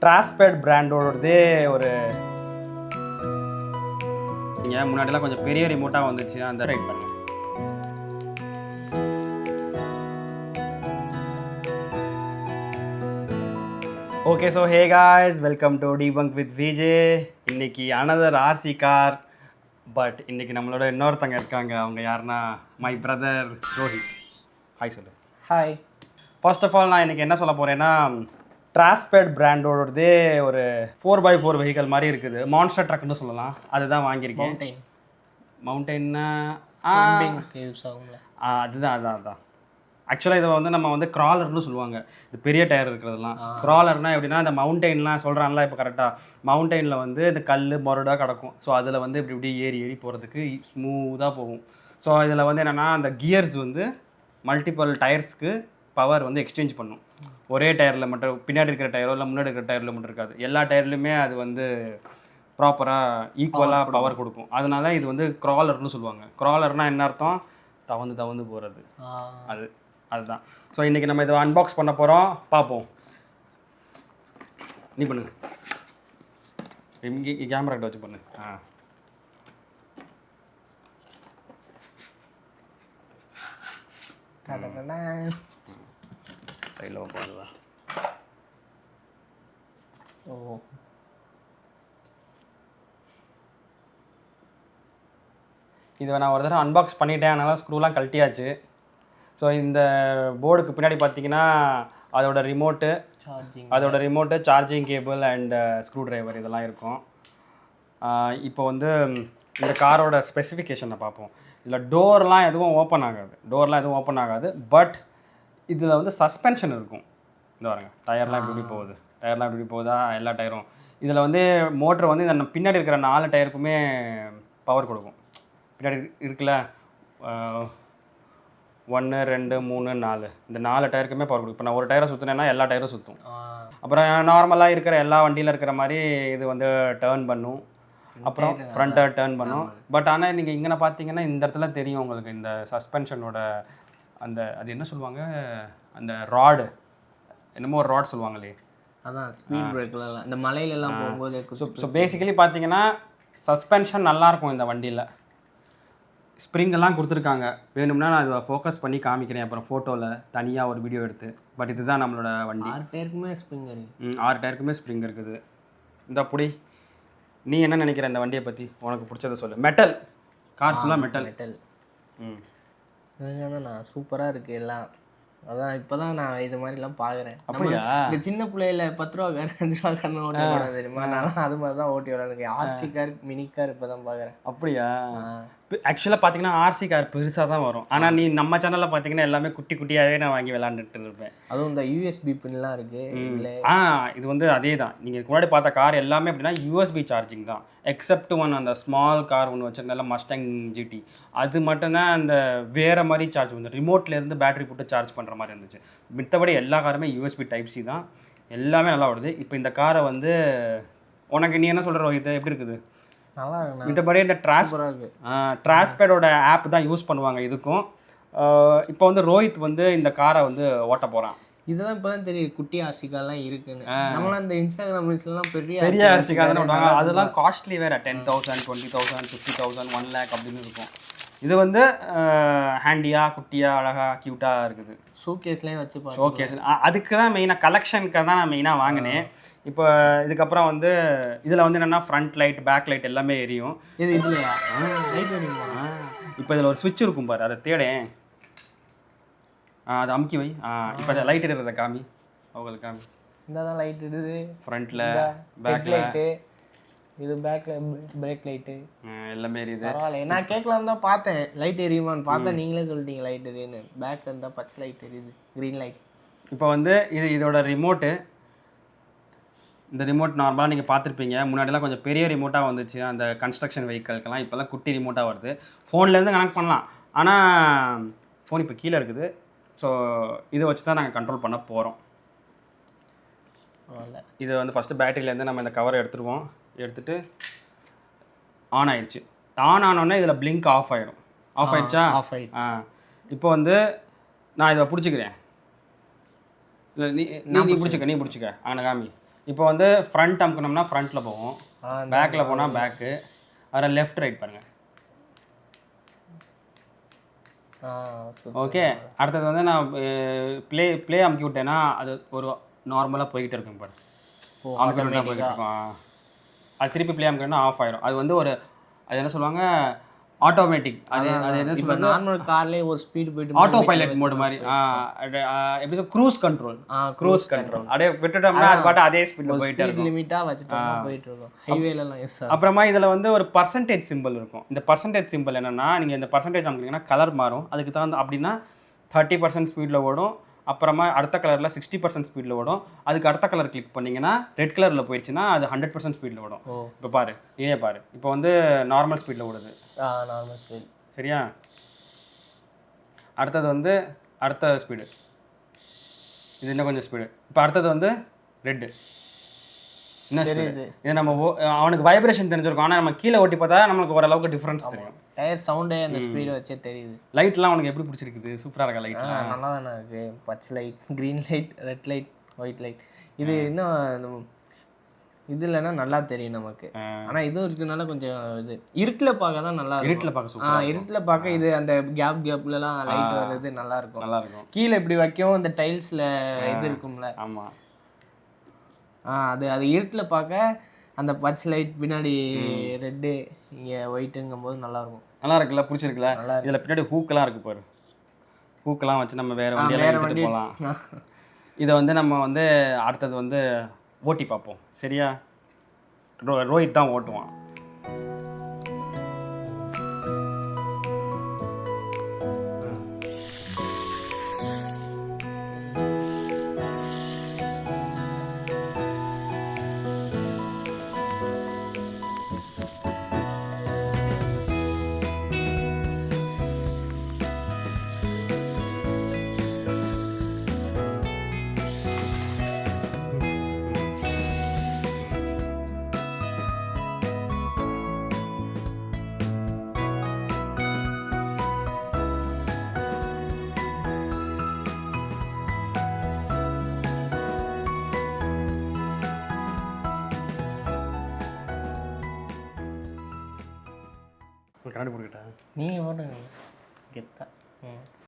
டிராஸ்பேட் பிராண்டோடதே ஒரு நீங்கள் முன்னாடிலாம் கொஞ்சம் பெரிய ரிமோட்டாக வந்துச்சு அந்த ரைட் பண்ணுங்க. Okay, so hey guys, welcome to Deepank with VJ. இன்னைக்கு அனதர் ஆர்சி கார். பட் இன்னைக்கு நம்மளோட இன்னொருத்தங்க இருக்காங்க. அவங்க யாருன்னா மை பிரதர் ரோஹித். ஹாய் சொல்லு. ஹாய். ஃபர்ஸ்ட் ஆஃப் ஆல் நான் இன்னைக்கு என்ன சொல்ல போகிறேன்னா, டிராஸ்பேட் பிராண்டோடதே ஒரு 4x4 வெஹிக்கல் மாதிரி இருக்குது. மான்ஸ்டர் ட்ரக்னு சொல்லலாம். அதுதான் வாங்கியிருக்கேன். மவுண்டெயின்னா யூஸ் ஆகுங்களா? அதுதான் ஆக்சுவலாக இதை வந்து நம்ம வந்து க்ராலர்னு சொல்லுவாங்க. இது பெரிய டயர் இருக்கிறதுலாம் க்ராலர்னால் எப்படின்னா, இந்த மவுண்டெயின்லாம் சொல்கிறாங்களா இப்போ கரெக்டாக மவுண்டெயினில் வந்து இந்த கல் மொரடாக கிடக்கும். ஸோ அதில் வந்து இப்படி ஏறி போகிறதுக்கு ஸ்மூத்தாக போகும். ஸோ இதில் வந்து என்னென்னா, அந்த கியர்ஸ் வந்து மல்டிபிள் டயர்ஸ்க்கு பவர் வந்து எக்ஸ்சேஞ்ச் பண்ணும். ஒரே டயரில் மட்டும் பின்னாடி இருக்கிற டயரோ இல்லை முன்னாடி இருக்கிற டயரில் மட்டும் இருக்காது. எல்லா டயர்லையுமே அது வந்து ப்ராப்பராக ஈக்குவலாக பவர் கொடுக்கும். அதனால இது வந்து க்ராலர்னு சொல்லுவாங்க. க்ராலர்னால் என்ன அர்த்தம்? தவந்து போகிறது. அதுதான். ஸோ இன்றைக்கி நம்ம இதை அன்பாக்ஸ் பண்ண போகிறோம். பார்ப்போம். நீ பண்ணு, இங்கே கேமரா கிட்ட வச்சு பண்ணு. சைடில் போடுவா. ஓ, இதை நான் ஒரு தடவை அன்பாக்ஸ் பண்ணிட்டேன். அதனால் ஸ்க்ரூலாம் கழட்டியாச்சு. ஸோ இந்த போர்டுக்கு பின்னாடி பார்த்தீங்கன்னா அதோட remote, charging cable and screw driver இதெல்லாம் இருக்கும். இப்போ வந்து இந்த காரோட ஸ்பெசிஃபிகேஷனை பார்ப்போம். இதில் டோர்லாம் எதுவும் ஓப்பன் ஆகாது. பட் இதில் வந்து சஸ்பென்ஷன் இருக்கும். இந்த பாருங்க, டயர்லாம் இப்படி போகுதா எல்லா டயரும். இதில் வந்து மோட்ரு வந்து இந்த பின்னாடி இருக்கிற 4 டயருக்குமே பவர் கொடுக்கும். பின்னாடி இருக்குல்ல 1 2 3 4 இந்த 4 டயருக்குமே பவர் கொடுக்கும். இப்போ நான் ஒரு டயரை சுற்றினேன்னா எல்லா டயரும் சுற்றும். அப்புறம் நார்மலாக இருக்கிற எல்லா வண்டியில் இருக்கிற மாதிரி இது வந்து டேர்ன் பண்ணும். அப்புறம் ஃப்ரண்ட்டை டேர்ன் பண்ணும். பட் ஆனால் நீங்கள் இங்கே பார்த்தீங்கன்னா இந்த இடத்துல தெரியும் உங்களுக்கு இந்த சஸ்பென்ஷனோட அது என்ன சொல்லுவாங்க, அந்த ராடு, என்னமோ ஒரு ராட் சொல்லுவாங்களே, அதான் ஸ்பீட் பிரேக்லாம் இந்த மலையிலலாம் போகும்போது. ஸோ பேசிக்கலி பார்த்தீங்கன்னா சஸ்பென்ஷன் நல்லாயிருக்கும் இந்த வண்டியில். ஸ்ப்ரிங்கெல்லாம் கொடுத்துருக்காங்க. வேணும்னா நான் அதை ஃபோக்கஸ் பண்ணி காமிக்கிறேன் அப்புறம் ஃபோட்டோவில் தனியாக ஒரு வீடியோ எடுத்து. பட் இதுதான் நம்மளோட வண்டி. 6 டயருக்குமே ஸ்ப்ரிங் இருக்குது. 6 டயருக்குமே ஸ்ப்ரிங் இருக்குது. இந்த அப்படி நீ என்ன நினைக்கிற இந்த வண்டியை பற்றி? உனக்கு பிடிச்சதை சொல்லு. மெட்டல் கார், ஃபுல்லாக மெட்டல். நான் சூப்பராக இருக்குது எல்லாம். அதான் இப்போ தான் நான் இது மாதிரிலாம் பார்க்குறேன். அப்படியா? இந்த சின்ன பிள்ளையில 10 ரூபா கார் 5 ரூபா கார்னு ஓட்டி விட தெரியுமா? நான் அது மாதிரி தான் ஓட்டி விளாடுறேன். ஆர்சி கார், மினி கார் இப்போ தான் பார்க்குறேன். அப்படியா? ஆக்சுவலாக பார்த்தீங்கன்னா ஆர்சி கார் பெருசாக தான் வரும். ஆனால் நீ நம்ம சேனலில் பார்த்தீங்கன்னா எல்லாமே குட்டியாகவே நான் வாங்கி விளாண்டுட்டு இருப்பேன். அதுவும் இந்த யூஎஸ்பி பின்லாம் இருக்குது. இது வந்து அதே தான். நீங்கள் முன்னாடி பார்த்த கார் எல்லாமே அப்படின்னா யூஎஸ்பி சார்ஜிங் தான். எக்ஸப்ட் ஒன் அந்த ஸ்மால் கார் ஒன்று வச்சிருந்தால மஸ்டாங் ஜிடி, அது மட்டும்தான் அந்த வேறு மாதிரி சார்ஜ் வந்து ரிமோட்லேருந்து பேட்டரி போட்டு சார்ஜ் பண்ணுற மாதிரி இருந்துச்சு. மித்தபடி எல்லா காருமே யூஎஸ்பி டைப் சி தான். எல்லாமே நல்லா வருது. இப்போ இந்த காரை வந்து உனக்கு நீ என்ன சொல்கிற, இது எப்படி இருக்குது? நல்லா இருக்கு. மித்தபடி இந்த டிராஸ்பேடோட ஆப் தான் யூஸ் பண்ணுவாங்க இதுக்கும். இப்போ வந்து ரோஹித் வந்து இந்த காரை வந்து ஓட்ட போகிறான். இதெல்லாம் இப்போ தான் தெரியும் குட்டி ஆர்சி கார்லாம் இருக்குன்னு. நம்மளாம் இந்த இன்ஸ்டாகிராம் ரீல்ஸ்லாம் பெரிய ஆர்சி கார் தானே விடுவாங்க. அதெல்லாம் காஸ்ட்லி வேறு. 10,000 20,000 50,000 1 lakh அப்படின்னு இருக்கும். இது வந்து ஹேண்டியாக குட்டியாக அழகாக க்யூட்டாக இருக்குது. ஷோகேஸ்லேயும் வச்சு ஷோகேஸ் அதுக்கு தான் மெயினாக, கலெக்ஷனுக்கு தான் நான் மெயினாக வாங்கினேன். இப்போ இதுக்கப்புறம் வந்து இதில் வந்து என்னென்னா ஃப்ரண்ட் லைட், பேக் லைட் எல்லாமே எரியும். இது இதுலையா லைட் எரியுமா? இப்போ இதில் ஒரு ஸ்விட்ச் இருக்கும் பாரு, அதை தேடேன். அதை அமுக்கி வை. இப்போ லைட் எரியறத காமி, அவங்களுக்கு காமி. இந்த தான் லைட் இடுது ஃப்ரண்ட்டில், பேக் லைட்டு, இது பேக்கில் பிரேக் லைட்டு எல்லாமே எரியுது. பரவாயில்ல. நான் கேட்கலாம் தான் பார்த்தேன் லைட் எரியுமான்னு பார்த்தா நீங்களே சொல்லிட்டீங்க லைட் எரியுன்னு. பேக் இருந்தால் பச்சை லைட் எரியுது, க்ரீன் லைட். இப்போ வந்து இதோட ரிமோட்டு. இந்த ரிமோட் நார்மலாக நீங்கள் பார்த்துருப்பீங்க. முன்னாடிலாம் கொஞ்சம் பெரிய ரிமோட்டாக வந்துச்சு அந்த கன்ஸ்ட்ரக்ஷன் வெஹிக்கலுக்கெல்லாம். இப்போல்லாம் குட்டி ரிமோட்டாக வருது. ஃபோன்லேருந்து கனெக்ட் பண்ணலாம். ஆனால் ஃபோன் இப்போ கீழே இருக்குது. ஸோ இதை வச்சு தான் நாங்கள் கண்ட்ரோல் பண்ண போகிறோம். இது வந்து ஃபஸ்ட்டு பேட்டரியிலேருந்து நம்ம இந்த கவரை எடுத்துருவோம். எடுத்துகிட்டு ஆன் ஆயிடுச்சு. ஆன் ஆனோடனே இதில் பிளிங்க் ஆஃப் ஆயிடும். ஆஃப் ஆயிடுச்சா? ஆஃப் ஆயிடுச்சு. இப்போ வந்து நான் இதை பிடிச்சிக்கிறேன். இல்லை நீ பிடிச்சிக்க அங்கே காமி. இப்போ வந்து ஃப்ரண்ட் அமுக்கணும்னா ஃப்ரண்ட்டில் போகும், பேக்கில் போனால் பேக்கு, அதில் லெஃப்ட் ரைட் பாருங்கள். ஓகே, அடுத்தது வந்து நான் ப்ளே அமுக்கி விட்டேன்னா அது ஒரு நார்மலாக போய்கிட்டு இருக்கும் பாரு. அமுக்கிட்டு போய்கிட்டு இருக்கும். அது திருப்பி ப்ளே அமுக்கணும்னா ஆஃப் ஆயிரும். அது வந்து ஒரு அது என்ன சொல்லுவாங்க, ஆட்டோமேட்டிக். அது என்ன இப்போ சொல்றது, நார்மல் கார்லேயே ஒரு ஸ்பீடு போயிட்டு ஆட்டோ பைலட் மோட் மாதிரி. எப்படி க்ரூஸ் கண்ட்ரோல். க்ரூஸ் கண்ட்ரோல் அப்படியே விட்டுட்டோம்னா அது பாட்டு அதே ஸ்பீடில் போயிட்டே இருக்கும். லிமிட்டாக வச்சுட்டோம்னா போயிட்டு இருக்கும். ஹைவேலலாம் யூஸ் ஆகும். அப்புறமா இதில் வந்து ஒரு பர்சன்டேஜ் சிம்பிள் இருக்கும். இந்த பர்சன்டேஜ் சிம்பிள் என்னென்னா, நீங்கள் இந்த பர்சன்டேஜ் அமுக்கிங்கன்னா கலர் மாறும். அதுக்கு தகுந்த அப்படின்னா 30% ஸ்பீடில் ஓடும். அப்புறமா அடுத்த கலரில் 60% ஸ்பீடில் ஓடும். அதுக்கு அடுத்த கலர் கிளிக் பண்ணிங்கன்னா ரெட் கலரில் போயிடுச்சுன்னா அது 100% ஸ்பீடில் ஓடும். இப்போ பாரு, இதே பாரு, இப்போ வந்து நார்மல் ஸ்பீடில் ஓடுது. Normal speed. சரியா? அடுத்தது வந்து அடுத்த ஸ்பீடு, இது இன்னும் கொஞ்சம் ஸ்பீடு. இப்போ அடுத்தது வந்து ரெட்டு. என்ன ஸ்பீடு இது? நம்ம அவனுக்கு வைப்ரேஷன் தெரிஞ்சிருக்கும். ஆனால் நம்ம கீழே ஓட்டி பார்த்தா நம்மளுக்கு ஓரளவுக்கு டிஃப்ரென்ஸ் தெரியும். டயர் சவுண்டே அந்த ஸ்பீடு வச்சே தெரியுது. லைட்லாம் உனக்கு எப்படி பிடிச்சிருக்குது? சூப்பராக இருக்கா லைட்லாம்? நல்லா தானே இருக்குது. பச்சை light, green light, red light, white light. இது இன்னும் இது இல்லைன்னா நல்லா தெரியும் நமக்கு. ஆனால் இதுவும் இருக்கிறதுனால கொஞ்சம் இது இருட்டில் பார்க்க தான் நல்லா இருக்கும். இருட்டில் பார்க்க சூப்பர். இருட்டில் பார்க்க இது அந்த கேப்லலாம் லைட் வர்றது நல்லா இருக்கும். நல்லா இருக்கும். கீழே இப்படி வைக்கவும் இந்த டைல்ஸில் இது இருக்கும்ல. ஆமாம். அது அது இருட்டில் பார்க்க அந்த பச்சை லைட் பின்னாடி ரெட்டு இங்கே ஒயிட்டுங்கும் போது நல்லாயிருக்கும். நல்லா இருக்குல்ல? பிடிச்சிருக்குல்ல? இதில் பின்னாடி ஹூக்கெல்லாம் இருக்குது பாரு. ஹூக்கெல்லாம் வச்சு நம்ம வேறு வண்டியெல்லாம் எடுத்துகிட்டு போகலாம். இதை வந்து நம்ம வந்து அடுத்தது வந்து ஓட்டி பார்ப்போம். சரியா? ரோஹித் தான் ஓட்டுவான். கண்ணாடி போட்டுக்கிட்டேன். நீங்கள் போட்டுங்க கெத்தா.